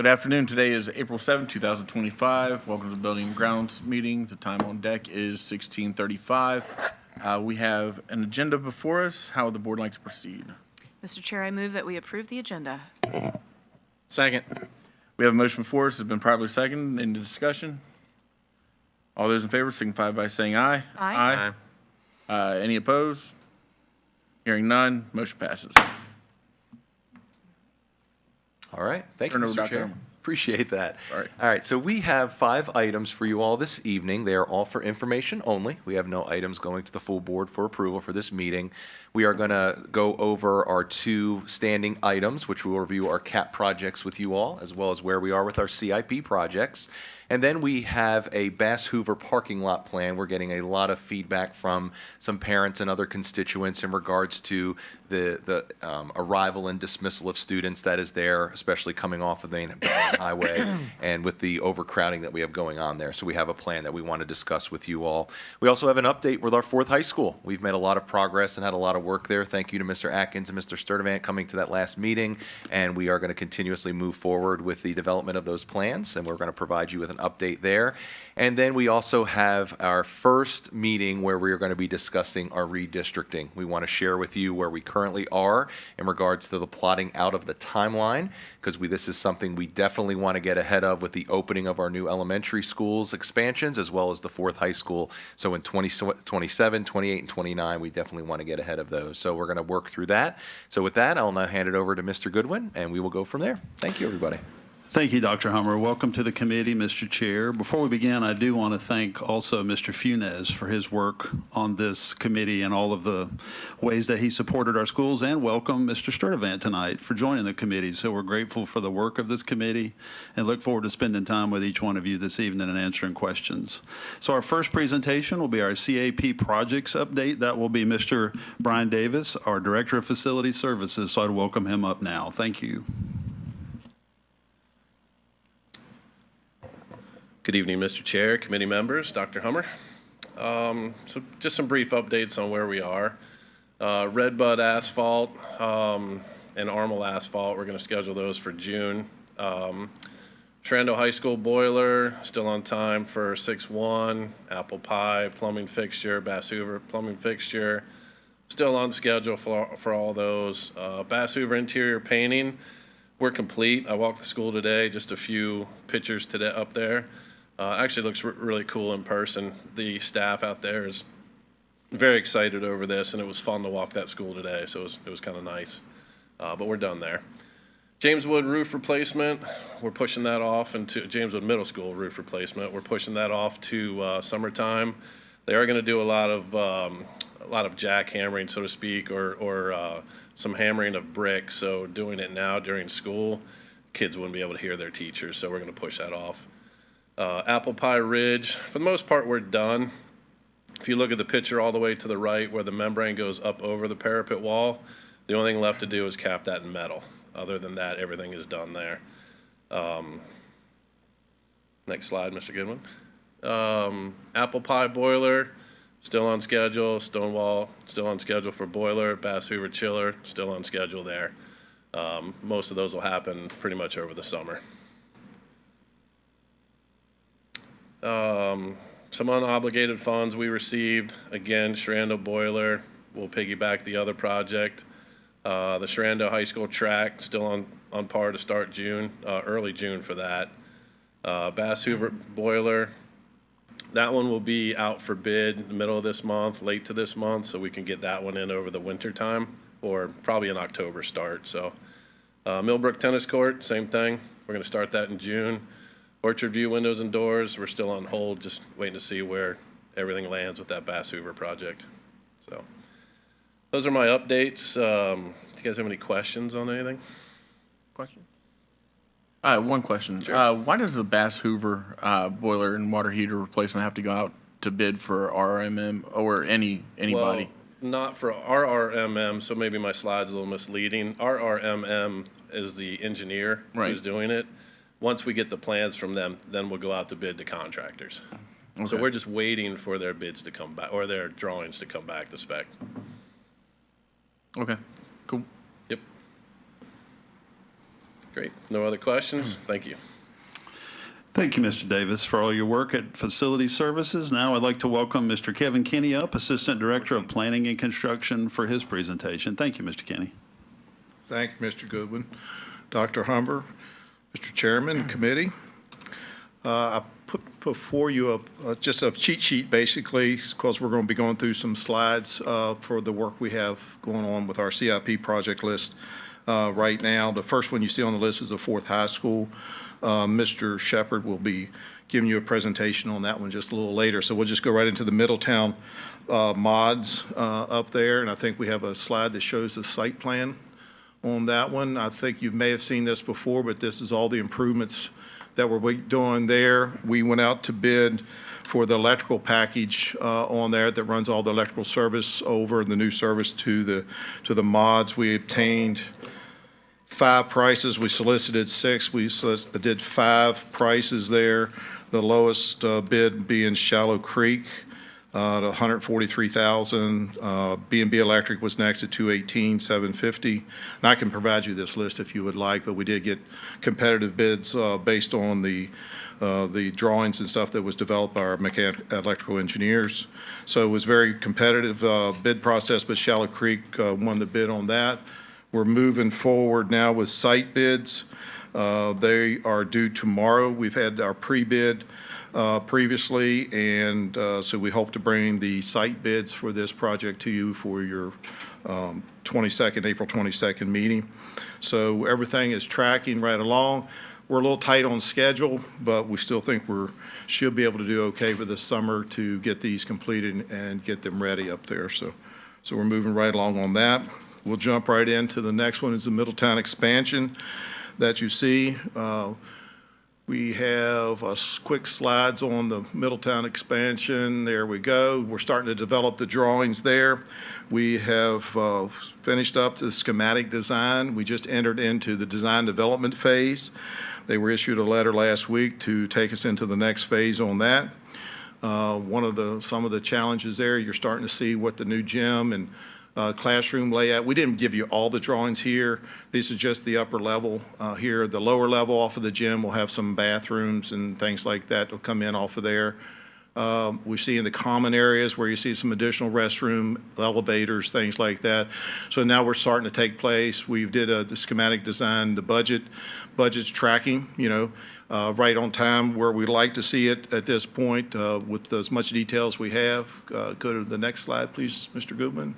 Good afternoon. Today is April 7th, 2025. Welcome to the Building and Grounds meeting. The time on deck is 16:35. We have an agenda before us. How would the board like to proceed? Mr. Chair, I move that we approve the agenda. Second. We have a motion before us. It's been properly seconded. Any discussion? All those in favor signify by saying aye. Aye. Any opposed? Hearing none, motion passes. All right. Thank you, Turn over to Mr. Dr. Chair. Hummer. Appreciate that. Sorry. All right. So we have 5 items for you all this evening. They are all for information only. We have no items going to the full board for approval for this meeting. We are going to go over our 2 standing items, which we will review our CAP projects with you all, as well as where we are with our CIP projects. And then we have a Bass Hoover parking lot plan. We're getting a lot of feedback from some parents and other constituents in regards to the arrival and dismissal of students that is there, especially coming off of the main highway and with the overcrowding that we have going on there. So we have a plan that we want to discuss with you all. We also have an update with our 4th high school. We've made a lot of progress and had a lot of work there. Thank you to Mr. Atkins and Mr. Sturdivant coming to that last meeting. And we are going to continuously move forward with the development of those plans, and we're going to provide you with an update there. And then we also have our first meeting where we are going to be discussing our redistricting. We want to share with you where we currently are in regards to the plotting out of the timeline, because this is something we definitely want to get ahead of with the opening of our new elementary schools expansions, as well as the 4th high school. So in 2027, 28, and 29, we definitely want to get ahead of those. So we're going to work through that. So with that, I'll now hand it over to Mr. Goodwin, and we will go from there. Thank you, everybody. Thank you, Dr. Hummer. Welcome to the committee, Mr. Chair. Before we begin, I do want to thank also Mr. Funes for his work on this committee and all of the ways that he supported our schools, and welcome Mr. Sturdivant tonight for joining the committee. So we're grateful for the work of this committee and look forward to spending time with each one of you this evening and answering questions. So our first presentation will be our CAP projects update. That will be Mr. Brian Davis, our Director of Facility Services. So I'd welcome him up now. Thank you. Good evening, Mr. Chair, committee members, Dr. Hummer. So just some brief updates on where we are. Redbud asphalt and Armel asphalt, we're going to schedule those for June. Shenandoah High School boiler, still on time for 6/1. Apple Pie plumbing fixture, Bass Hoover plumbing fixture, still on schedule for all those. Bass Hoover interior painting, we're complete. I walked the school today, just a few pictures today up there. Actually looks really cool in person. The staff out there is very excited over this, and it was fun to walk that school today, so it was kind of nice. But we're done there. James Wood roof replacement, we're pushing that off into James Wood Middle School roof replacement. We're pushing that off to summertime. They are going to do a lot of jackhammering, so to speak, or some hammering of brick. So doing it now during school, kids wouldn't be able to hear their teachers, so we're going to push that off. Apple Pie Ridge, for the most part, we're done. If you look at the picture all the way to the right where the membrane goes up over the parapet wall, the only thing left to do is cap that in metal. Other than that, everything is done there. Next slide, Mr. Goodwin. Apple Pie boiler, still on schedule. Stonewall, still on schedule for boiler. Bass Hoover chiller, still on schedule there. Most of those will happen pretty much over the summer. Some unobligated funds we received. Again, Shenandoah boiler will piggyback the other project. The Shenandoah High School track still on par to start June, early June for that. Bass Hoover boiler, that one will be out for bid in the middle of this month, late to this month, so we can get that one in over the winter time, or probably an October start. So Millbrook Tennis Court, same thing. We're going to start that in June. Orchard View windows and doors, we're still on hold, just waiting to see where everything lands with that Bass Hoover project. So those are my updates. Do you guys have any questions on anything? Question? One question. Sure. Why does the Bass Hoover boiler and water heater replacement have to go out to bid for RMM or anybody? Well, not for RRMM, so maybe my slide's a little misleading. RRMM is the engineer who's doing it. Once we get the plans from them, then we'll go out to bid to contractors. Okay. So we're just waiting for their bids to come back, or their drawings to come back to spec. Okay, cool. Yep. Great. No other questions? Thank you. Thank you, Mr. Davis, for all your work at Facility Services. Now I'd like to welcome Mr. Kevin Kinney up, Assistant Director of Planning and Construction, for his presentation. Thank you, Mr. Kinney. Thank you, Mr. Goodwin. Dr. Humber, Mr. Chairman, committee. I put before you just a cheat sheet, basically, because we're going to be going through some slides for the work we have going on with our CIP project list right now. The first one you see on the list is the Fourth High School. Mr. Shepard will be giving you a presentation on that one just a little later. So we'll just go right into the Middletown mods up there, and I think we have a slide that shows the site plan on that one. I think you may have seen this before, but this is all the improvements that we're doing there. We went out to bid for the electrical package on there that runs all the electrical service over the new service to the mods. We obtained 5 prices. We solicited 6. We did 5 prices there. The lowest bid being Shallow Creek, at $143,000. B&B Electric was next at $218,750. And I can provide you this list if you would like, but we did get competitive bids based on the drawings and stuff that was developed by our electrical engineers. So it was very competitive bid process, but Shallow Creek won the bid on that. We're moving forward now with site bids. They are due tomorrow. We've had our pre-bid previously, and so we hope to bring the site bids for this project to you for your April 22nd meeting. So everything is tracking right along. We're a little tight on schedule, but we still think we should be able to do okay for this summer to get these completed and get them ready up there. So we're moving right along on that. We'll jump right into the next one is the Middletown expansion that you see. We have quick slides on the Middletown expansion. There we go. We're starting to develop the drawings there. We have finished up the schematic design. We just entered into the design development phase. They were issued a letter last week to take us into the next phase on that. Some of the challenges there, you're starting to see what the new gym and classroom layout. We didn't give you all the drawings here. These are just the upper level here. The lower level off of the gym will have some bathrooms and things like that will come in off of there. We see in the common areas where you see some additional restroom, elevators, things like that. So now we're starting to take place. We did the schematic design, the budget's tracking, right on time where we'd like to see it at this point with as much detail as we have. Go to the next slide, please, Mr. Goodman.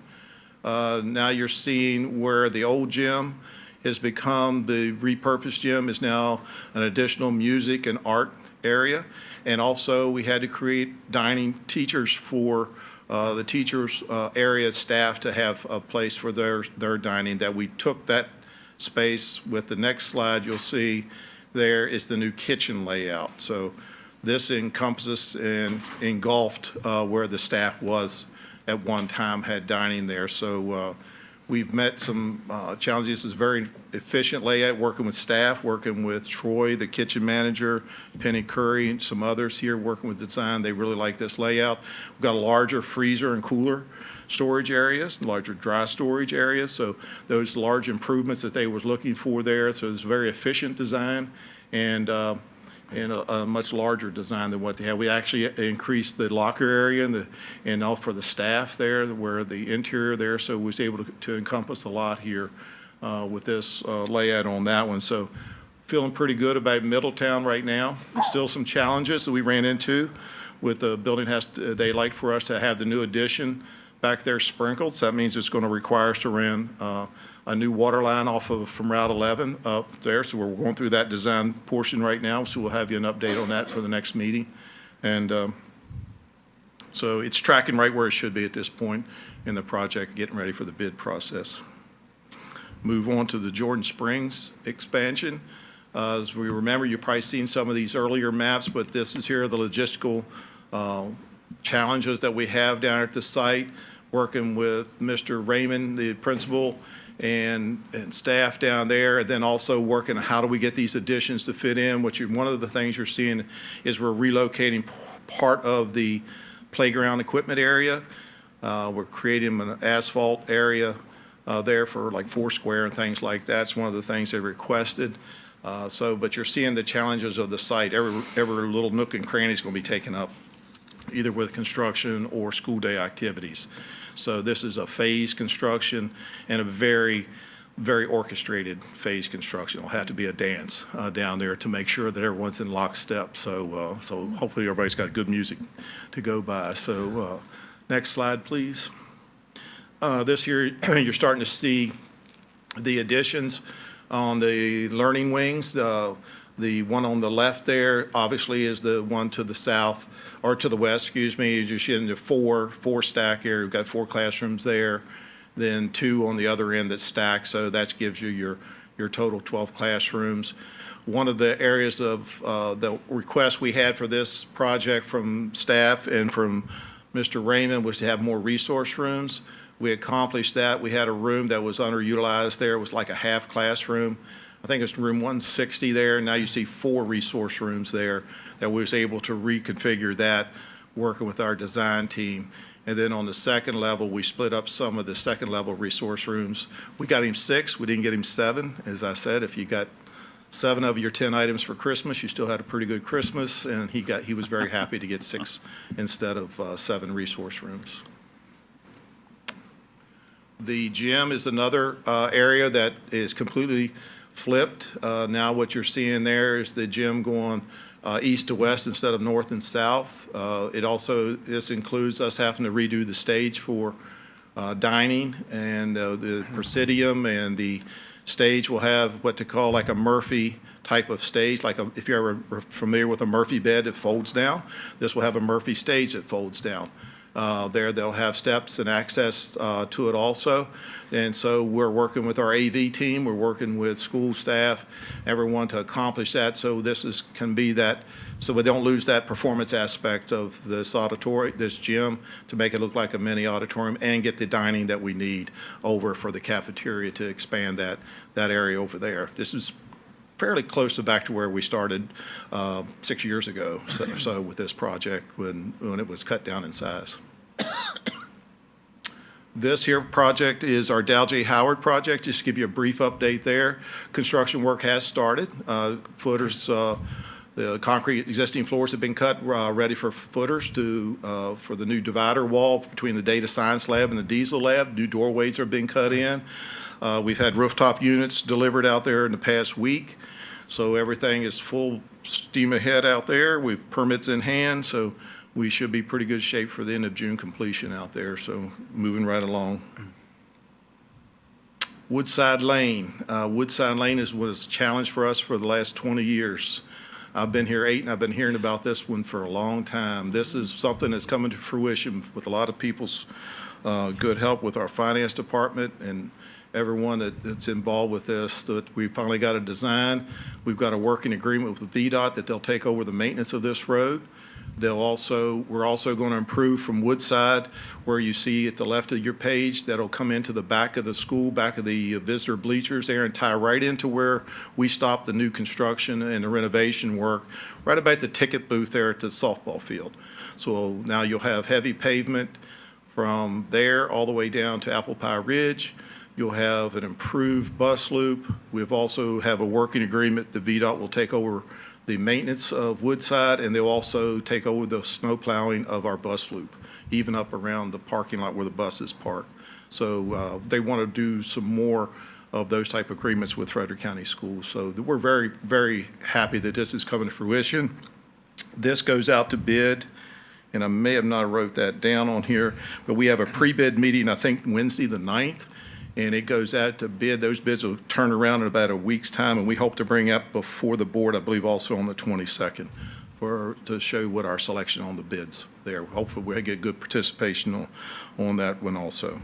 Now you're seeing where the old gym has become, the repurposed gym is now an additional music and art area. And also we had to create dining teachers for the teachers area staff to have a place for their dining, that we took that space. With the next slide, you'll see there is the new kitchen layout. So this encompasses and engulfed where the staff was at one time, had dining there. So we've met some challenges. This is a very efficient layout, working with staff, working with Troy, the kitchen manager, Penny Curry, and some others here working with design. They really like this layout. We've got a larger freezer and cooler storage areas, larger dry storage areas. So those large improvements that they was looking for there. So it's a very efficient design and a much larger design than what they had. We actually increased the locker area and all for the staff there, where the interior there, so we was able to encompass a lot here with this layout on that one. So feeling pretty good about Middletown right now. Still some challenges that we ran into with the building. They like for us to have the new addition back there sprinkled, so that means it's going to require us to run a new water line from Route 11 up there. So we're going through that design portion right now. So we'll have you an update on that for the next meeting. And so it's tracking right where it should be at this point in the project, getting ready for the bid process. Move on to the Jordan Springs expansion. As we remember, you've probably seen some of these earlier maps, but this is here the logistical challenges that we have down at the site, working with Mr. Raymond, the principal, and staff down there, and then also working on how do we get these additions to fit in. One of the things you're seeing is we're relocating part of the playground equipment area. We're creating an asphalt area there for like Foursquare and things like that. It's one of the things they requested. But you're seeing the challenges of the site. Every little nook and cranny is going to be taken up, either with construction or school day activities. So this is a phased construction and a very, very orchestrated phased construction. It'll have to be a dance down there to make sure that everyone's in lockstep. So hopefully everybody's got good music to go by. So next slide, please. This here, you're starting to see the additions on the learning wings. The one on the left there obviously is the one to the south, or to the west, excuse me. You're seeing the four stack here. We've got 4 classrooms there, then 2 on the other end that stack. So that gives you your total 12 classrooms. One of the areas of the request we had for this project from staff and from Mr. Raymond was to have more resource rooms. We accomplished that. We had a room that was underutilized there. It was like a half classroom. I think it's room 160 there. Now you see 4 resource rooms there that we was able to reconfigure that, working with our design team. And then on the second level, we split up some of the second level resource rooms. We got him 6, we didn't get him 7. As I said, if you got 7 of your 10 items for Christmas, you still had a pretty good Christmas, and he was very happy to get 6 instead of 7 resource rooms. The gym is another area that is completely flipped. Now what you're seeing there is the gym going east to west instead of north and south. This includes us having to redo the stage for dining, and the presidium and the stage will have what to call like a Murphy type of stage, if you're ever familiar with a Murphy bed that folds down, this will have a Murphy stage that folds down. They'll have steps and access to it also. And so we're working with our AV team, we're working with school staff, everyone to accomplish that. So can be that, so we don't lose that performance aspect of this gym, to make it look like a mini auditorium and get the dining that we need over for the cafeteria to expand that area over there. This is fairly close to back to where we started 6 years ago, so with this project when it was cut down in size. This here project is our Dow J. Howard project. Just to give you a brief update there. Construction work has started. Footers, the concrete existing floors have been cut, ready for footers for the new divider wall between the data science lab and the diesel lab. New doorways are being cut in. We've had rooftop units delivered out there in the past week. So everything is full steam ahead out there. We've permits in hand, so we should be pretty good shape for the end of June completion out there. So moving right along. Woodside Lane. Woodside Lane was a challenge for us for the last 20 years. I've been here 8, and I've been hearing about this one for a long time. This is something that's coming to fruition with a lot of people's good help with our finance department and everyone that's involved with this. That we finally got a design. We've got a working agreement with VDOT that they'll take over the maintenance of this road. We're also going to improve from Woodside, where you see at the left of your page, that'll come into the back of the school, back of the visitor bleachers there, and tie right into where we stopped the new construction and the renovation work, right about the ticket booth there at the softball field. So now you'll have heavy pavement from there all the way down to Apple Pie Ridge. You'll have an improved bus loop. We've also have a working agreement. The VDOT will take over the maintenance of Woodside, and they'll also take over the snow plowing of our bus loop, even up around the parking lot where the buses park. So they want to do some more of those type of agreements with Frederick County Schools. So we're very, very happy that this is coming to fruition. This goes out to bid, and I may have not wrote that down on here, but we have a pre-bid meeting, I think Wednesday the 9th. And it goes out to bid. Those bids will turn around in about a week's time, and we hope to bring up before the board, I believe also on the 22nd, to show what our selection on the bids there. Hopefully we'll get good participation on that one also.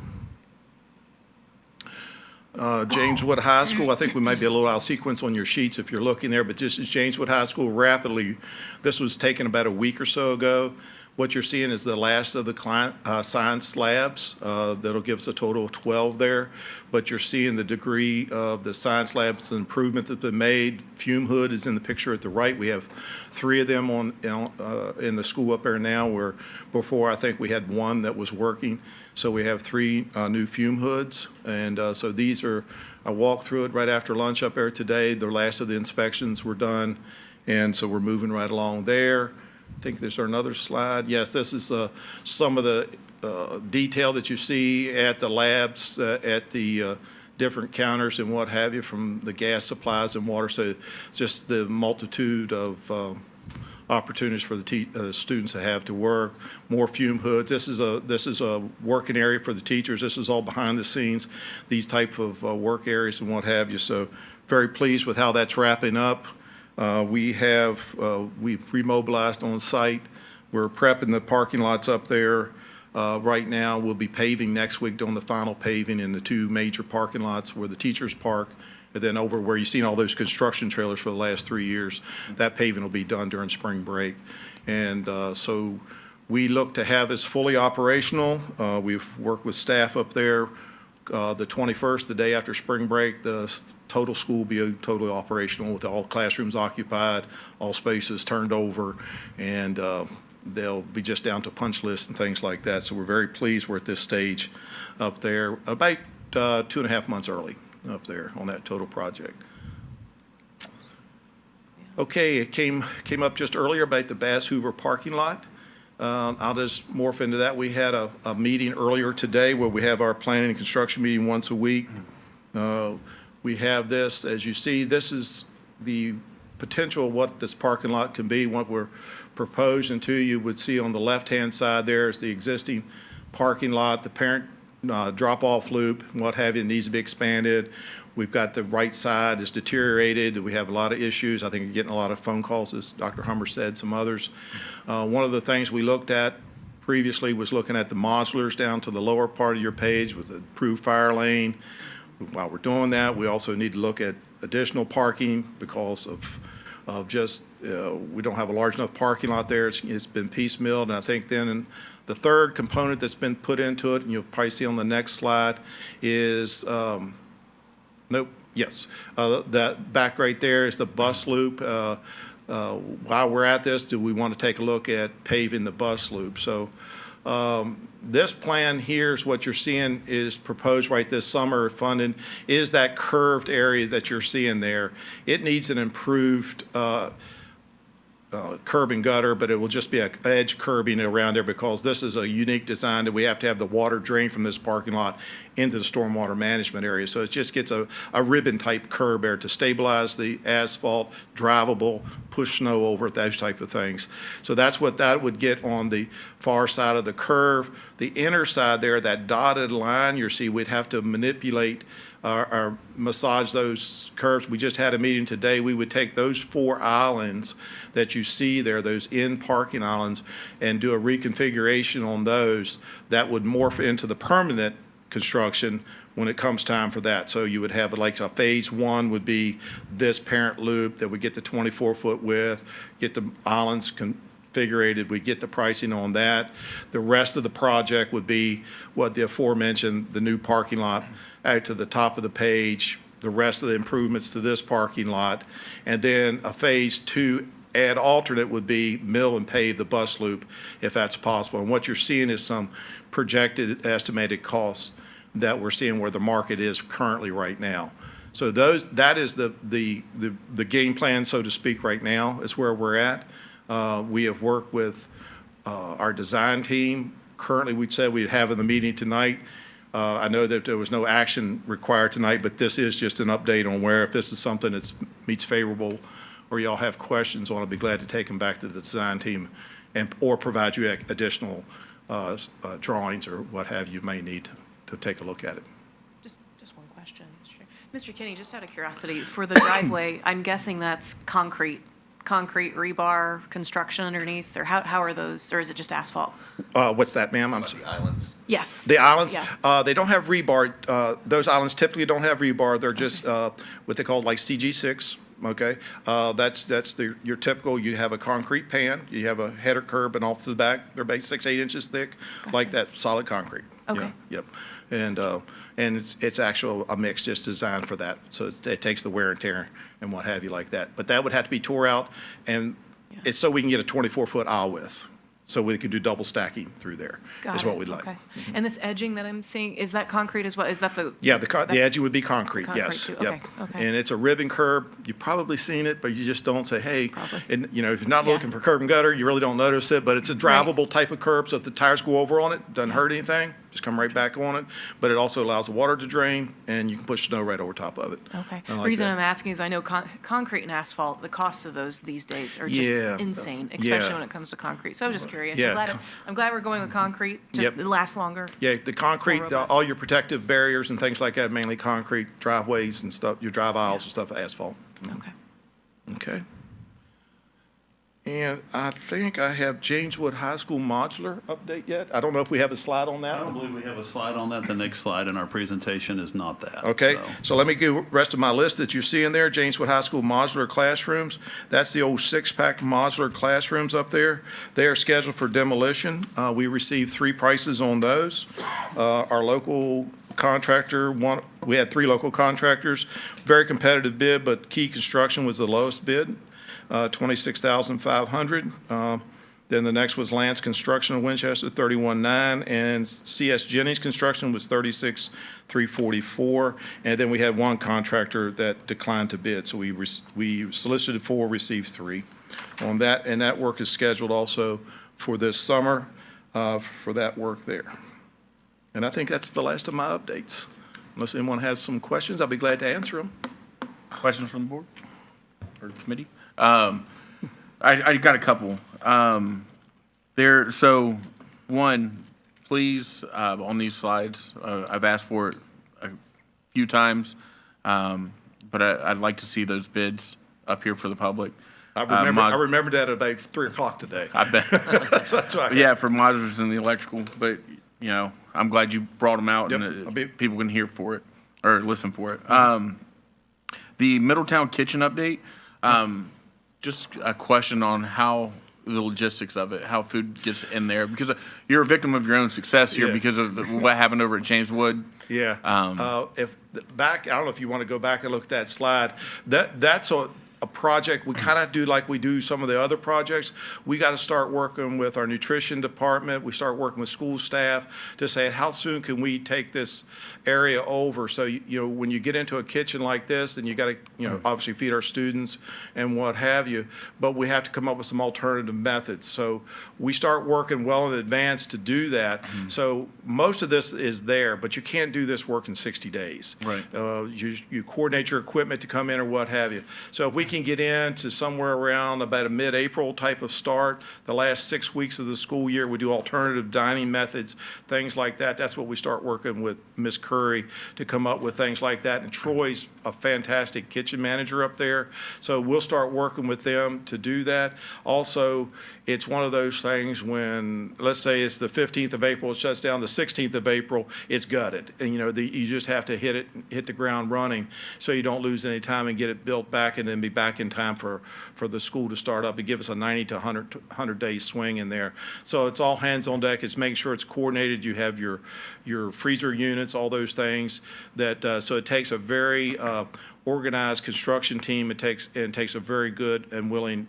James Wood High School, I think we might be a little out of sequence on your sheets if you're looking there, but this is James Wood High School rapidly. This was taken about a week or so ago. What you're seeing is the last of the science labs. That'll give us a total of 12 there. But you're seeing the degree of the science labs improvement that's been made. Fume hood is in the picture at the right. We have 3 of them in the school up there now, where before I think we had 1 that was working. So we have 3 new fume hoods. And so these are, I walked through it right after lunch up there today. The last of the inspections were done. And so we're moving right along there. I think there's another slide. Yes, this is some of the detail that you see at the labs, at the different counters and what have you, from the gas supplies and water. So just the multitude of opportunities for the students to have to work. More fume hoods. This is a working area for the teachers. This is all behind the scenes, these type of work areas and what have you. So very pleased with how that's wrapping up. We've remobilized on site. We're prepping the parking lots up there. Right now, we'll be paving next week, doing the final paving in the 2 major parking lots where the teachers park, and then over where you've seen all those construction trailers for the last 3 years. That paving will be done during spring break. And so we look to have this fully operational. We've worked with staff up there. The 21st, the day after spring break, the total school will be totally operational with all classrooms occupied, all spaces turned over, and they'll be just down to punch lists and things like that. So we're very pleased we're at this stage up there, about 2.5 months early up there on that total project. Okay, it came up just earlier about the Bass Hoover parking lot. I'll just morph into that. We had a meeting earlier today where we have our planning and construction meeting once a week. We have this, as you see, this is the potential of what this parking lot can be, what we're proposing to you. Would see on the left-hand side there is the existing parking lot, the parent drop-off loop, what have you, needs to be expanded. We've got the right side is deteriorated. We have a lot of issues. I think you're getting a lot of phone calls, as Dr. Hummer said, some others. One of the things we looked at previously was looking at the modulars down to the lower part of your page with the approved fire lane. While we're doing that, we also need to look at additional parking because of just, we don't have a large enough parking lot there. It's been piecemealed. And I think then the third component that's been put into it, and you'll probably see on the next slide, is, that back right there is the bus loop. While we're at this, do we want to take a look at paving the bus loop? So this plan here is what you're seeing is proposed right this summer funding is that curved area that you're seeing there. It needs an improved curb and gutter, but it will just be a edge curbing around there because this is a unique design that we have to have the water drain from this parking lot into the stormwater management area. So it just gets a ribbon type curb there to stabilize the asphalt, drivable, push snow over it, those type of things. So that's what that would get on the far side of the curve. The inner side there, that dotted line, you see we'd have to manipulate or massage those curves. We just had a meeting today. We would take those 4 islands that you see there, those in parking islands, and do a reconfiguration on those that would morph into the permanent construction when it comes time for that. So you would have like a phase 1 would be this parent loop that would get the 24-foot width, get the islands configured, we get the pricing on that. The rest of the project would be what the aforementioned, the new parking lot out to the top of the page, the rest of the improvements to this parking lot, and then a phase 2 add alternate would be mill and pave the bus loop if that's possible. And what you're seeing is some projected estimated costs that we're seeing where the market is currently right now. So that is the game plan, so to speak, right now is where we're at. We have worked with our design team. Currently, we said we'd have in the meeting tonight. I know that there was no action required tonight, but this is just an update on where if this is something that meets favorable or y'all have questions on, I'd be glad to take them back to the design team or provide you additional drawings or what have you may need to take a look at it. Just one question, Mr. Chair. Mr. Kinney, just out of curiosity, for the driveway, I'm guessing that's concrete rebar construction underneath, or how are those, or is it just asphalt? What's that, ma'am? I'm sorry. The islands. Yes. The islands? Yeah. They don't have rebar. Those islands typically don't have rebar. They're just what they call like CG6 okay? Your typical, you have a concrete pan, you have a header curb, and off to the back, they're about 6, 8 inches thick, like that, solid concrete. Okay. Yep. And it's actual, a mix just designed for that, so it takes the wear and tear and what have you like that. But that would have to be tore out, and it's so we can get a 24-foot aisle width, so we could do double stacking through there, Got is it, what we'd like. okay. And this edging that I'm seeing, is that concrete as well? Is that the? Yeah, the that's- edge would be concrete, Concrete yes. too, Yep. okay, okay. And it's a ribbon curb. You've probably seen it, but you just don't say, hey. Probably. And, you know, if you're not Yeah. looking for curb and gutter, you really don't notice it, but it's a drivable type of curb, so if the tires go over on it, doesn't hurt anything, just come right back on it. But it also allows the water to drain, and you can push snow right over top of it. Okay. I like Reason that. I'm asking is I know concrete and asphalt, the costs of those these days are just Yeah. insane, Yeah. especially when it comes to concrete. So I was just curious. Yeah. I'm glad we're going with concrete to Yep. last longer. Yeah, the concrete, robust. all your protective barriers and things like that, mainly concrete, driveways and stuff, your drive aisles and stuff, asphalt. Okay. Okay. And I think I have Jameswood High School modular update yet. I don't know if we have a slide on I don't that. believe we have a slide on that. The next slide in our presentation is not that. Okay, so. so let me give the rest of my list that you see in there. Jameswood High School modular classrooms. That's the old six-pack modular classrooms up there. They are scheduled for demolition. We received 3 prices on those. Our local contractor, we had 3 local contractors. Very competitive bid, but Key Construction was the lowest bid. $26,500. Then the next was Lance Construction of Winchester, $31,900, and CS Jennings Construction was $36,344. And then we had one contractor that declined to bid, so we solicited 4, received 3 on that, and that work is scheduled also for this summer for that work there. And I think that's the last of my updates. Unless anyone has some questions, I'll be glad to answer them. Questions from the board or the committee? I got a couple. So one, please, on these slides, I've asked for it a few times, but I'd like to see those bids up here for the public. I mod- remembered that at about 3 o'clock today. I bet. That's why. Yeah, for modulars and the electrical, but, you know, I'm glad you brought them out Yep, and I'll be- people can hear for it, or listen for it. The Middletown kitchen update, just a question on how the logistics of it, how food gets in there, because you're a victim of your own success here Yeah. because of what happened over at James Wood. Yeah. If back, I don't know if you want to go back and look at that slide. That's a project we kind of do like we do some of the other projects. We got to start working with our nutrition department. We start working with school staff to say, how soon can we take this area over? So, you know, when you get into a kitchen like this, then you got to, you know, obviously feed our students and what have you, but we have to come up with some alternative methods. So we start working well in advance to do that. So most of this is there, but you can't do this work in 60 days. Right. You coordinate your equipment to come in or what have you. So if we can get into somewhere around about a mid-April type of start, the last 6 weeks of the school year, we do alternative dining methods, things like that. That's what we start working with Ms. Curry to come up with things like that. And Troy's a fantastic kitchen manager up there. So we'll start working with them to do that. Also, it's one of those things when, let's say it's the 15th of April, it shuts down the 16th of April, it's gutted. And, you know, you just have to hit the ground running so you don't lose any time and get it built back and then be back in time for the school to start up and give us a 90 to 100 day swing in there. So it's all hands on deck. It's making sure it's coordinated. You have your freezer units, all those things that, so it takes a very organized construction team. It takes a very good and willing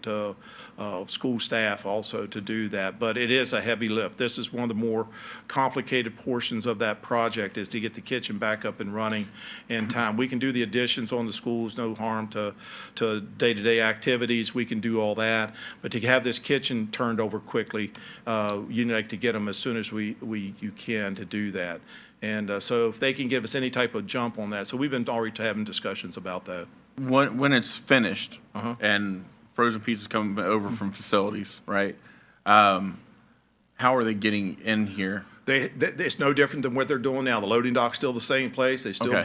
school staff also to do that. But it is a heavy lift. This is one of the more complicated portions of that project, is to get the kitchen back up and running in time. We can do the additions on the schools, no harm to day-to-day activities. We can do all that. But to have this kitchen turned over quickly, you need to get them as soon as you can to do that. And so if they can give us any type of jump on that. So we've been already having discussions about that. When it's finished and frozen pizzas come over from facilities, right? How are they getting in here? It's no different than what they're doing now. The loading dock's still the same place. They still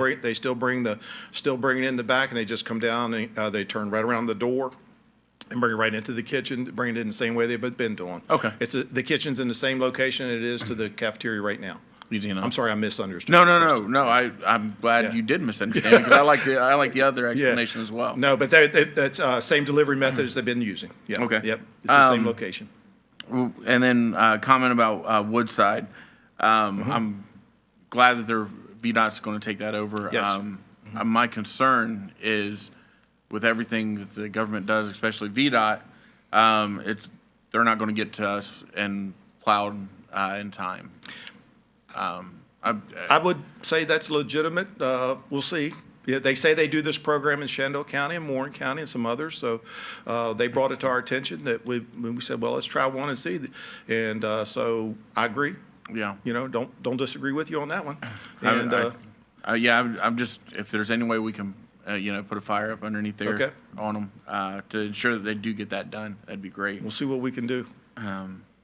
bring it in the back, and they just come down and they turn right around the door and bring it right into the kitchen, bring it in the same way they've been doing. Okay. The kitchen's in the same location it is to the cafeteria right now. Museum. I'm sorry, I misunderstood. No, your no, question. no, no. I'm glad Yeah. you did misunderstand because I like the other explanation as well. No, but that's same delivery methods they've been using. Yeah. Okay. Yep, it's the same location. And then comment about Woodside. I'm glad that VDOT's going to take that over. Yes. My concern is with everything that the government does, especially VDOT, they're not going to get to us and plowed in time. I would say that's legitimate. We'll see. Yeah, they say they do this program in Shenandoah County and Warren County and some others. So they brought it to our attention that we said, well, let's try one and see. And so I agree. Yeah. You know, don't disagree with you on that one. And I'm just, if there's any way we can, put a fire up underneath there Okay. on them to ensure that they do get that done, that'd be great. we'll see what we can do.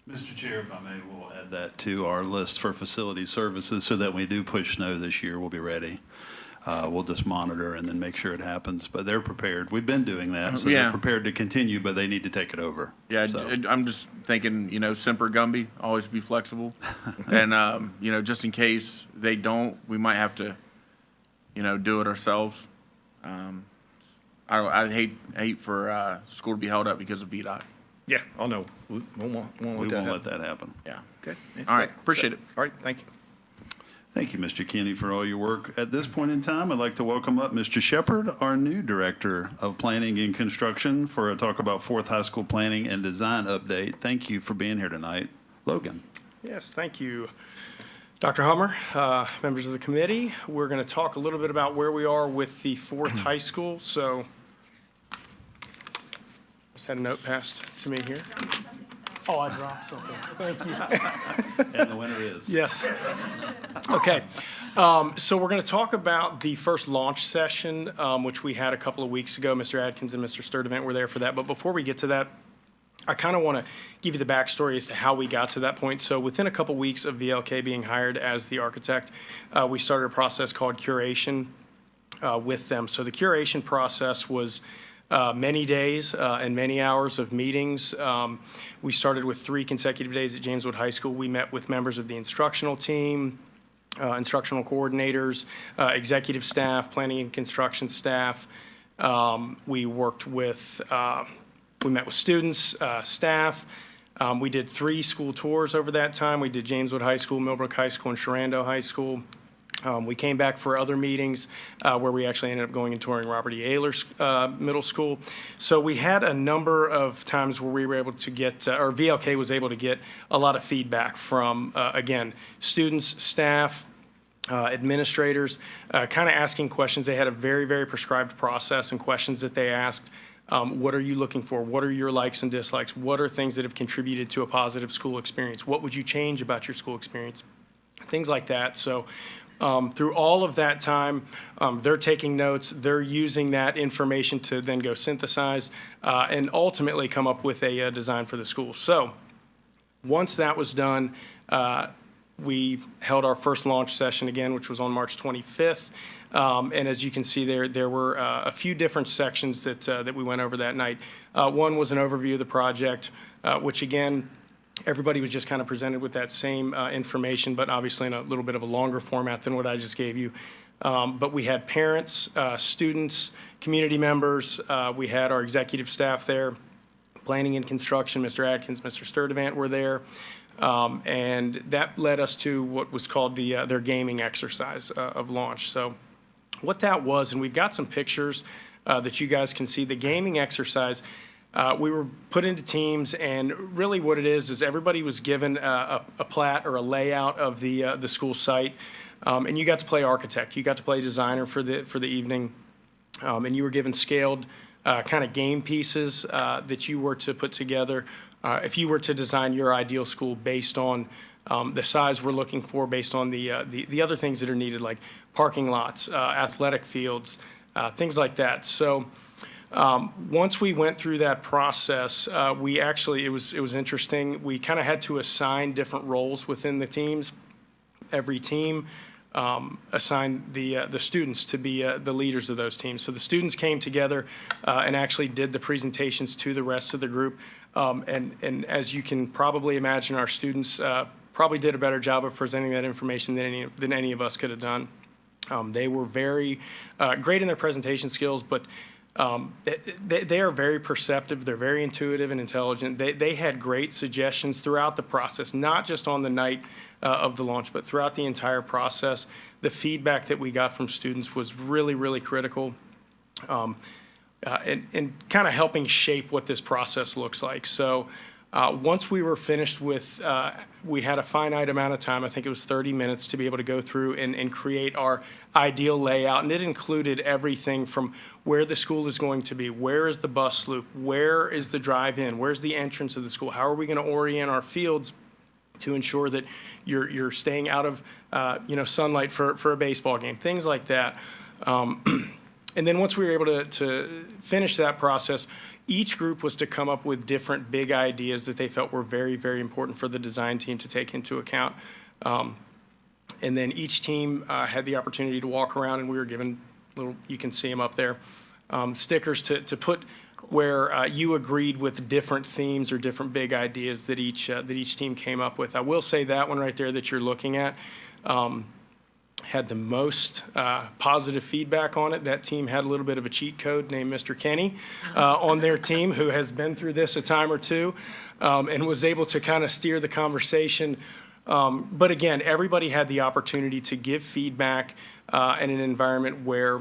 Mr. Chair, if I may, we'll add that to our list for facility services so that when we do push snow this year, we'll be ready. We'll just monitor and then make sure it happens. But they're prepared. We've been doing that, so Yeah. they're prepared to continue, but they need to take it over. Yeah, So- I'm just thinking, Semper Gumby, always be flexible. And, just in case they don't, we might have to, do it ourselves. I'd hate for school to be held up because of VDOT. Yeah, I'll know. We won't We let won't that let happen. that happen. Yeah. Okay. All right, appreciate it. All right, thank you. Thank you, Mr. Kenny, for all your work. At this point in time, I'd like to welcome up Mr. Shepard, our new Director of Planning and Construction, for a talk about Fourth High School Planning and Design update. Thank you for being here tonight. Logan. Yes, thank you. Dr. Hummer, members of the committee, we're going to talk a little bit about where we are with the Fourth High School. So, just had a note passed to me here. Oh, I dropped something. Thank you. And the winner is. Yes. Okay. So we're going to talk about the first launch session, which we had a couple of weeks ago. Mr. Adkins and Mr. Sturdivant were there for that. But before we get to that, I kind of want to give you the backstory as to how we got to that point. So within a couple weeks of VLK being hired as the architect, we started a process called curation with them. So the curation process was many days and many hours of meetings. We started with 3 consecutive days at Jameswood High School. We met with members of the instructional team, instructional coordinators, executive staff, planning and construction staff. We worked with, we met with students, staff. We did 3 school tours over that time. We did Jameswood High School, Millbrook High School, and Shenandoah High School. We came back for other meetings where we actually ended up going and touring Robert E. Ayler Middle School. So we had a number of times where we were able to get, or VLK was able to get a lot of feedback from, again, students, staff, administrators, kind of asking questions. They had a very, very prescribed process and questions that they asked. What are you looking for? What are your likes and dislikes? What are things that have contributed to a positive school experience? What would you change about your school experience? Things like that. So through all of that time, they're taking notes, they're using that information to then go synthesize and ultimately come up with a design for the school. So once that was done, we held our first launch session again, which was on March 25th. And as you can see there were a few different sections that we went over that night. One was an overview of the project, which again, everybody was just kind of presented with that same information, but obviously in a little bit of a longer format than what I just gave you. But we had parents, students, community members. We had our executive staff there, planning and construction, Mr. Adkins, Mr. Sturdivant were there. And that led us to what was called their gaming exercise of launch. So what that was, and we've got some pictures that you guys can see, the gaming exercise. We were put into teams, and really what it is everybody was given a plat or a layout of the school site, and you got to play architect. You got to play designer for the evening, and you were given scaled kind of game pieces that you were to put together if you were to design your ideal school based on the size we're looking for, based on the other things that are needed, like parking lots, athletic fields, things like that. So. Once we went through that process, we actually, it was interesting. We kind of had to assign different roles within the teams. Every team assigned the students to be the leaders of those teams. So the students came together and actually did the presentations to the rest of the group. And as you can probably imagine, our students probably did a better job of presenting that information than any of us could have done. They were very great in their presentation skills, but they are very perceptive. They're very intuitive and intelligent. They had great suggestions throughout the process, not just on the night of the launch, but throughout the entire process. The feedback that we got from students was really, really critical. And kind of helping shape what this process looks like. So once we were finished with, we had a finite amount of time, I think it was 30 minutes, to be able to go through and create our ideal layout. And it included everything from where the school is going to be, where is the bus loop, where is the drive-in, where's the entrance of the school, how are we going to orient our fields to ensure that you're staying out of sunlight for a baseball game, things like that. And then once we were able to finish that process, each group was to come up with different big ideas that they felt were very, very important for the design team to take into account. And then each team had the opportunity to walk around, and we were given little, you can see them up there, stickers to put where you agreed with different themes or different big ideas that each team came up with. I will say that one right there that you're looking at had the most positive feedback on it. That team had a little bit of a cheat code named Mr. Kenny on their team, who has been through this a time or two and was able to kind of steer the conversation. But again, everybody had the opportunity to give feedback in an environment where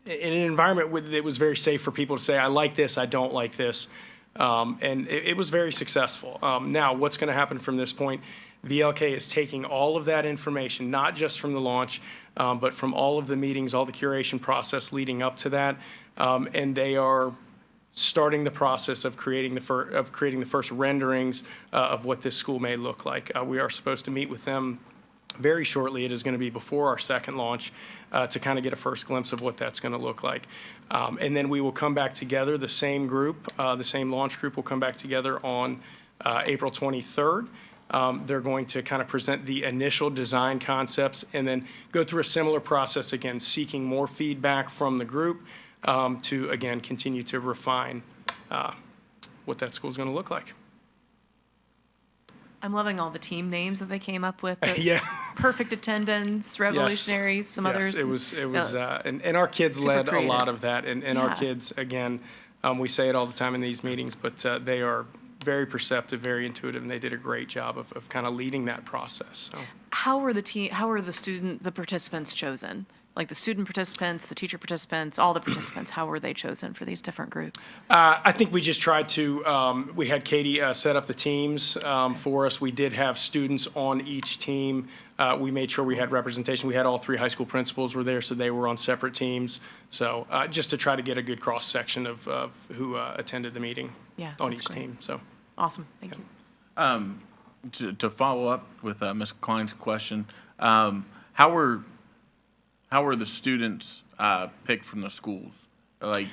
it was very safe for people to say, I like this, I don't like this. And it was very successful. Now, what's going to happen from this point? VLK is taking all of that information, not just from the launch, but from all of the meetings, all the curation process leading up to that, and they are starting the process of creating the first renderings of what this school may look like. We are supposed to meet with them very shortly. It is going to be before our second launch to kind of get a first glimpse of what that's going to look like. And then we will come back together, the same group, the same launch group will come back together on April 23rd. They're going to kind of present the initial design concepts and then go through a similar process again, seeking more feedback from the group to, again, continue to refine what that school is going to look like. I'm loving all the team names that they came up with. Yeah. Perfect Attendance, Revolutionaries, some Yes, others. it was, and our kids Super led creative. a lot of that, and our Yeah. kids, again, we say it all the time in these meetings, but they are very perceptive, very intuitive, and they did a great job of kind of leading that process. So. How were the participants chosen? Like the student participants, the teacher participants, all the participants, how were they chosen for these different groups? I think we just tried to, we had Katie set up the teams for us. We did have students on each team. We made sure we had representation. We had all three high school principals were there, so they were on separate teams. So just to try to get a good cross-section of who attended the meeting Yeah, on that's each great. team. So. Awesome, thank you. To follow up with Ms. Klein's question, how were the students picked from the schools? Like,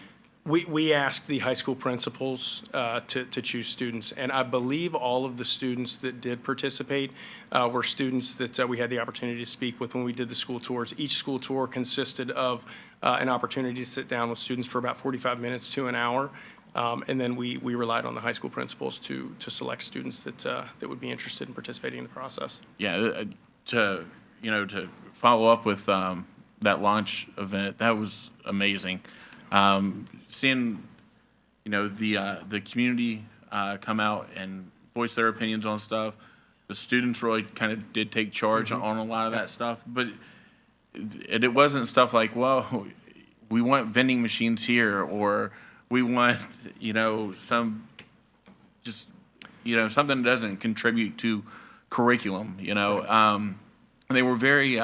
We asked the high school principals to choose students, and I believe all of the students that did participate were students that we had the opportunity to speak with when we did the school tours. Each school tour consisted of an opportunity to sit down with students for about 45 minutes to an hour, and then we relied on the high school principals to select students that would be interested in participating in the process. yeah, to follow up with that launch event, that was amazing. Seeing, the community come out and voice their opinions on stuff. The students really kind of did take charge on a lot of that stuff, but it wasn't stuff like, well, we want vending machines here, or we want, something that doesn't contribute to curriculum, They were very,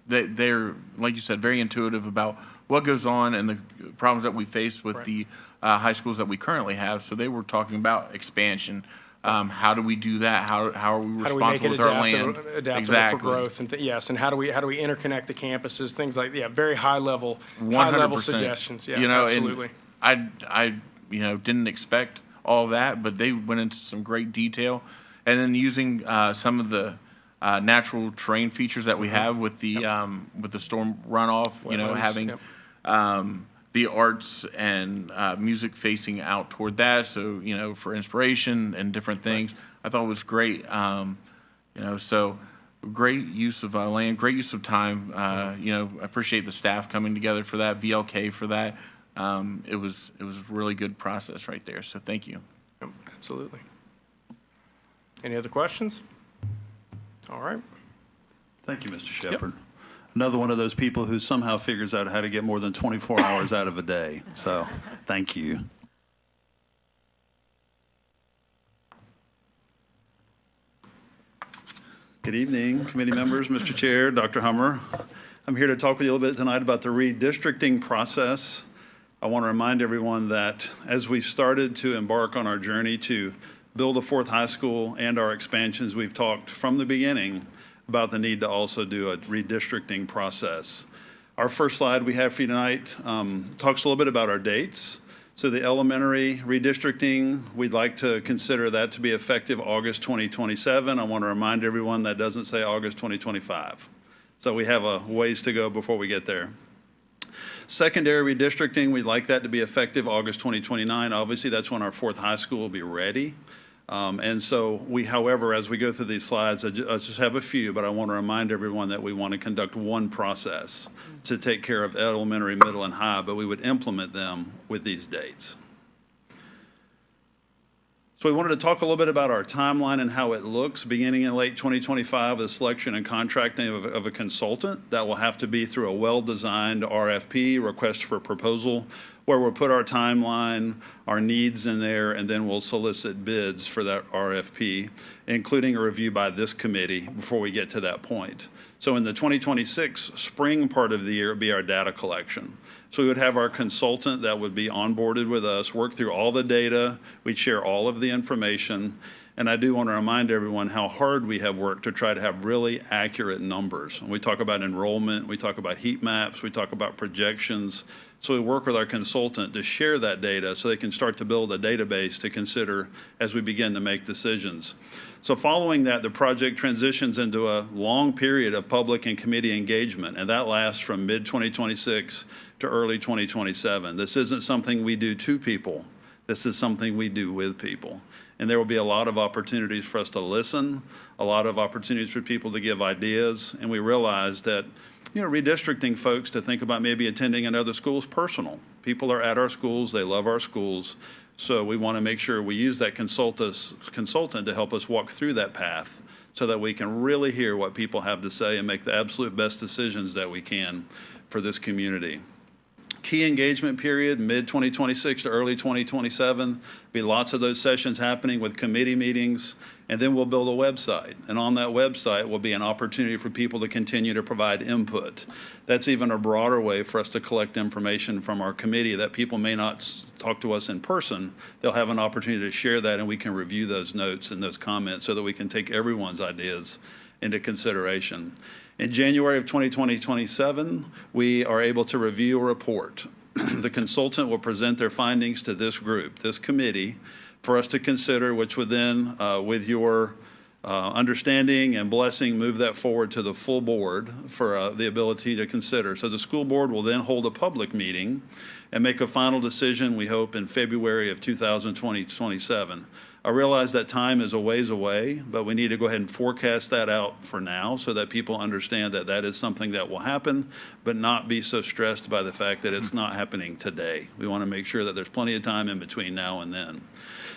they're, like you said, very intuitive about what goes on and the problems that we face with the high schools that we currently have. So they were talking about expansion. How do we do that? How are we How do we make responsible it with our land? adaptable for growth? And yes, and how do we interconnect the campuses? Things like very high level 100%. Suggestions. Yeah, And absolutely. I didn't expect all that, but they went into some great detail, and then using some of the natural terrain features that we have with the storm runoff. Wetlands, Having yep. the arts and music facing out toward that. So, for inspiration and different things, I thought it was great. So great use of land, great use of time. I appreciate the staff coming together for that, VLK for that. It was a really good process right there. So thank you. Yep, absolutely. Any other questions? All right. Thank you, Mr. Shepherd. Another one of those people who somehow figures out how to get more than 24 hours out of a day. So, thank you. Good evening, committee members, Mr. Chair, Dr. Hummer. I'm here to talk with you a little bit tonight about the redistricting process. I want to remind everyone that as we started to embark on our journey to build a fourth high school and our expansions, we've talked from the beginning about the need to also do a redistricting process. Our first slide we have for you tonight talks a little bit about our dates. So the elementary redistricting, we'd like to consider that to be effective August 2027. I want to remind everyone that doesn't say August 2025. So we have a ways to go before we get there. Secondary redistricting, we'd like that to be effective August 2029. Obviously, that's when our fourth high school will be ready. And so however, as we go through these slides, I just have a few, but I want to remind everyone that we want to conduct one process to take care of elementary, middle, and high, but we would implement them with these dates. So we wanted to talk a little bit about our timeline and how it looks beginning in late 2025, the selection and contracting of a consultant. That will have to be through a well-designed RFP, request for proposal, where we'll put our timeline, our needs in there, and then we'll solicit bids for that RFP, including a review by this committee before we get to that point. So in the 2026 spring part of the year, it would be our data collection. So we would have our consultant that would be onboarded with us, work through all the data, we'd share all of the information, and I do want to remind everyone how hard we have worked to try to have really accurate numbers. We talk about enrollment, we talk about heat maps, we talk about projections. So we work with our consultant to share that data so they can start to build a database to consider as we begin to make decisions. So following that, the project transitions into a long period of public and committee engagement, and that lasts from mid-2026 to early 2027. This isn't something we do to people. This is something we do with people. And there will be a lot of opportunities for us to listen, a lot of opportunities for people to give ideas, and we realize that redistricting folks to think about maybe attending another school is personal. People are at our schools, they love our schools, so we want to make sure we use that consultant to help us walk through that path so that we can really hear what people have to say and make the absolute best decisions that we can for this community. Key engagement period, mid-2026 to early 2027. Be lots of those sessions happening with committee meetings, and then we'll build a website. And on that website will be an opportunity for people to continue to provide input. That's even a broader way for us to collect information from our committee that people may not talk to us in person. They'll have an opportunity to share that, and we can review those notes and those comments so that we can take everyone's ideas into consideration. In January of 2027, we are able to review a report. The consultant will present their findings to this group, this committee, for us to consider, which would then, with your understanding and blessing, move that forward to the full board for the ability to consider. So the school board will then hold a public meeting and make a final decision, we hope, in February of 2027. I realize that time is a ways away, but we need to go ahead and forecast that out for now so that people understand that that is something that will happen, but not be so stressed by the fact that it's not happening today. We want to make sure that there's plenty of time in between now and then.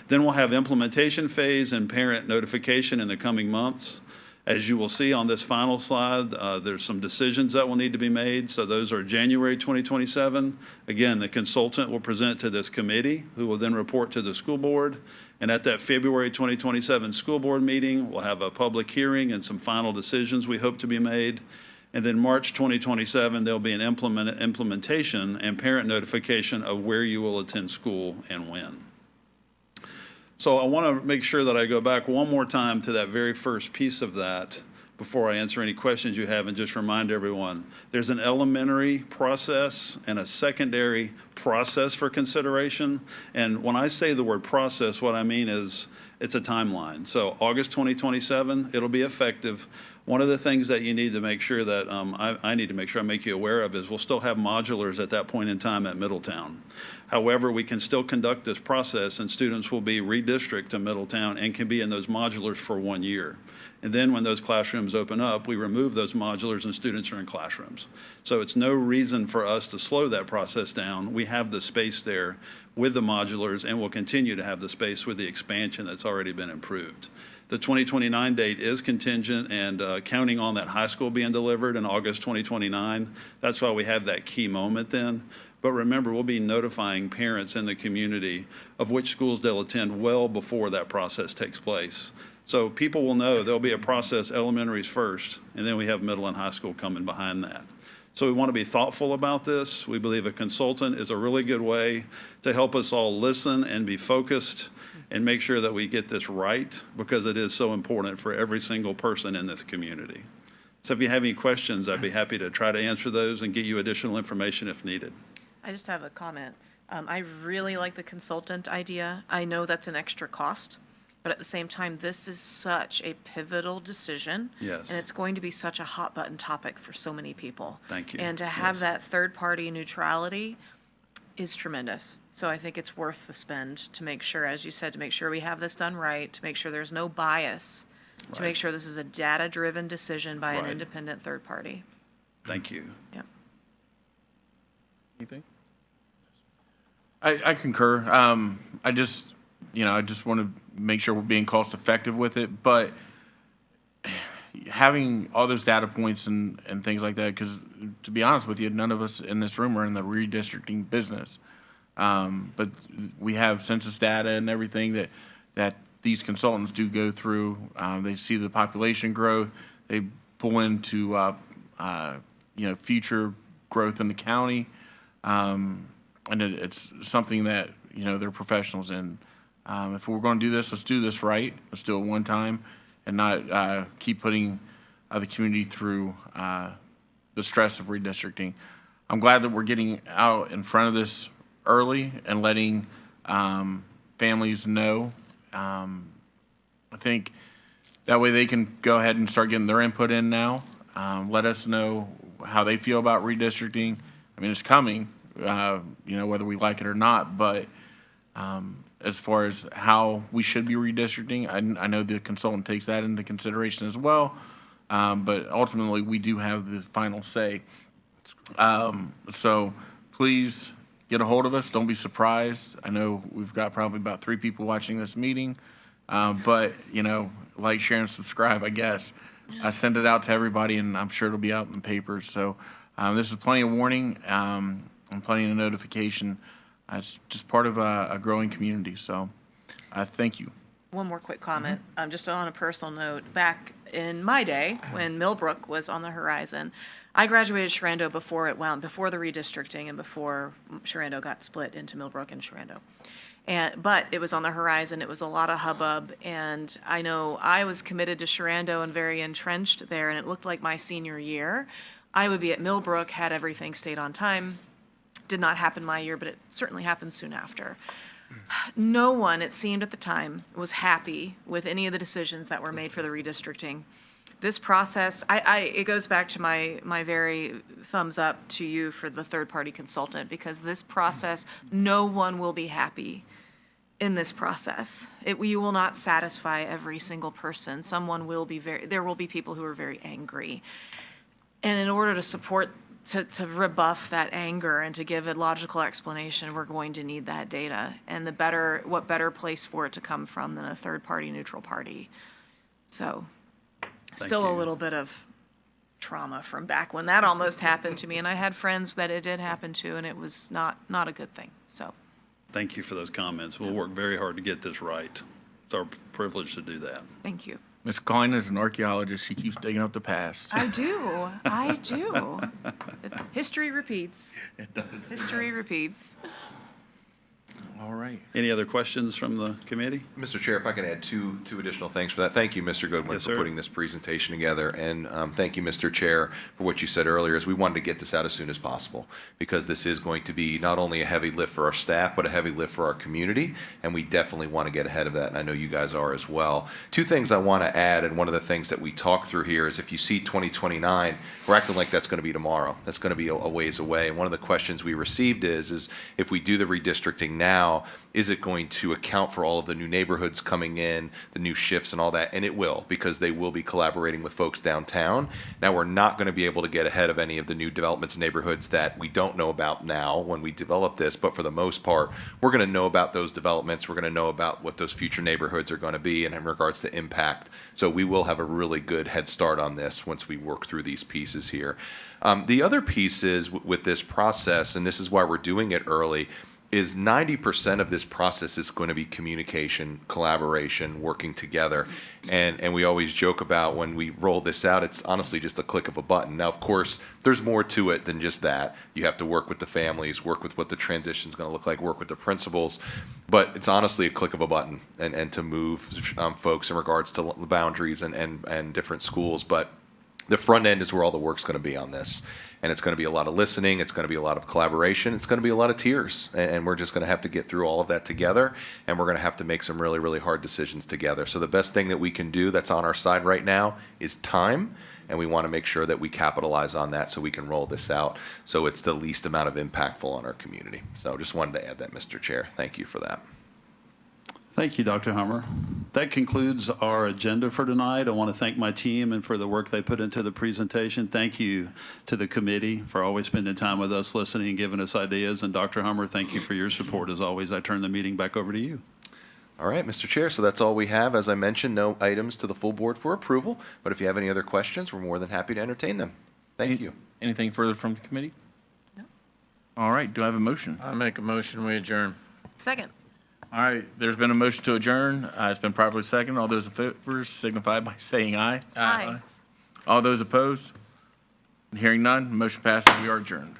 Then we'll have implementation phase and parent notification in the coming months. As you will see on this final slide, there's some decisions that will need to be made. So those are January 2027. Again, the consultant will present to this committee, who will then report to the school board. And at that February 2027 school board meeting, we'll have a public hearing and some final decisions we hope to be made. And then March 2027, there'll be an implementation and parent notification of where you will attend school and when. So I want to make sure that I go back one more time to that very first piece of that before I answer any questions you have, and just remind everyone, there's an elementary process and a secondary process for consideration. And when I say the word process, what I mean is it's a timeline. So August 2027, it'll be effective. One of the things that you need to make sure that I need to make sure I make you aware of is we'll still have modulars at that point in time at Middletown. However, we can still conduct this process and students will be redistricted to Middletown and can be in those modulars for 1 year. And then when those classrooms open up, we remove those modulars and students are in classrooms. So it's no reason for us to slow that process down. We have the space there with the modulars and will continue to have the space with the expansion that's already been improved. The 2029 date is contingent and counting on that high school being delivered in August 2029. That's why we have that key moment then. But remember, we'll be notifying parents in the community of which schools they'll attend well before that process takes place. So people will know there'll be a process, elementaries first, and then we have middle and high school coming behind that. So we want to be thoughtful about this. We believe a consultant is a really good way to help us all listen and be focused and make sure that we get this right because it is so important for every single person in this community. So if you have any questions, I'd be happy to try to answer those and get you additional information if needed. I just have a comment. I really like the consultant idea. I know that's an extra cost, but at the same time, this is such a pivotal decision. Yes. And it's going to be such a hot button topic for so many people. Thank you. And to have Yes. that third party neutrality is tremendous. So I think it's worth the spend to make sure, as you said, to make sure we have this done right, to make sure there's no bias, to Right. make sure this is a data-driven decision by an Right. independent third party. Thank you. Yep. Anything? I concur. I just want to make sure we're being cost effective with it, but having all those data points and things like that, because to be honest with you, none of us in this room are in the redistricting business. But we have census data and everything that these consultants do go through. They see the population growth. They pull into future growth in the county. And it's something that, they're professionals in. If we're going to do this, let's do this right. Let's do it one time and not keep putting the community through the stress of redistricting. I'm glad that we're getting out in front of this early and letting families know. I think that way they can go ahead and start getting their input in now. Let us know how they feel about redistricting. I mean, it's coming. Whether we like it or not, but as far as how we should be redistricting, I know the consultant takes that into consideration as well, but ultimately we do have the final say. So please get a hold of us. Don't be surprised. I know we've got probably about 3 people watching this meeting, but like, share, and subscribe, I guess. I send it out to everybody, and I'm sure it'll be out in the papers. So this is plenty of warning. And plenty of notification. It's just part of a growing community, so thank you. One more quick comment, just on a personal note. Back in my day, when Millbrook was on the horizon, I graduated Sharando before the redistricting and before Sharando got split into Millbrook and Sharando. But it was on the horizon. It was a lot of hubbub, and I know I was committed to Sharando and very entrenched there, and it looked like my senior year I would be at Millbrook had everything stayed on time. Did not happen my year, but it certainly happened soon after. No one, it seemed at the time, was happy with any of the decisions that were made for the redistricting. This process, it goes back to my very thumbs up to you for the third-party consultant, because this process, no one will be happy in this process. You will not satisfy every single person. There will be people who are very angry. And in order to support to rebuff that anger and to give a logical explanation, we're going to need that data. And what better place for it to come from than a third-party neutral party? So, still a you. little bit of trauma from back when that almost happened to me. And I had friends that it did happen to, and it was not a good thing, so. Thank you for those comments. We'll work very hard to get this right. It's our privilege to do that. Thank you. Ms. Klein is an archaeologist. She keeps digging up the past. I do. History repeats. It does. History repeats. All right. Any other questions from the committee? Mr. Chair, if I can add two additional things for that. Thank you, Mr. Goodwin, Yes, for sir. putting this presentation together. And thank you, Mr. Chair, for what you said earlier, is we wanted to get this out as soon as possible, because this is going to be not only a heavy lift for our staff, but a heavy lift for our community, and we definitely want to get ahead of that, and I know you guys are as well. Two things I want to add, and one of the things that we talk through here is if you see 2029, we're acting like that's going to be tomorrow. That's going to be a ways away. And one of the questions we received is if we do the redistricting now, is it going to account for all of the new neighborhoods coming in, the new shifts and all that? And it will, because they will be collaborating with folks downtown. Now, we're not going to be able to get ahead of any of the new developments and neighborhoods that we don't know about now when we develop this, but for the most part, we're going to know about those developments. We're going to know about what those future neighborhoods are going to be and in regards to impact. So we will have a really good head start on this once we work through these pieces here. The other piece is with this process, and this is why we're doing it early, is 90% of this process is going to be communication, collaboration, working together. And we always joke about when we roll this out, it's honestly just a click of a button. Now, of course, there's more to it than just that. You have to work with the families, work with what the transition is going to look like, work with the principals. But it's honestly a click of a button and to move folks in regards to the boundaries and different schools. But the front end is where all the work's going to be on this. And it's going to be a lot of listening. It's going to be a lot of collaboration. It's going to be a lot of tears. And we're just going to have to get through all of that together. And we're going to have to make some really, really hard decisions together. So the best thing that we can do that's on our side right now is time. And we want to make sure that we capitalize on that so we can roll this out so it's the least amount of impactful on our community. So just wanted to add that, Mr. Chair. Thank you for that. Thank you, Dr. Hummer. That concludes our agenda for tonight. I want to thank my team and for the work they put into the presentation. Thank you to the committee for always spending time with us, listening and giving us ideas. And Dr. Hummer, thank you for your support. As always, I turn the meeting back over to you. All right, Mr. Chair, so that's all we have. As I mentioned, no items to the full board for approval. But if you have any other questions, we're more than happy to entertain them. Thank you. Anything further from the committee? No. All right, do I have a motion? I make a motion, we adjourn. Second. All right, there's been a motion to adjourn. It's been properly seconded. All those in favor signify by saying aye. Aye. All those opposed? Hearing none, motion passes. We are adjourned.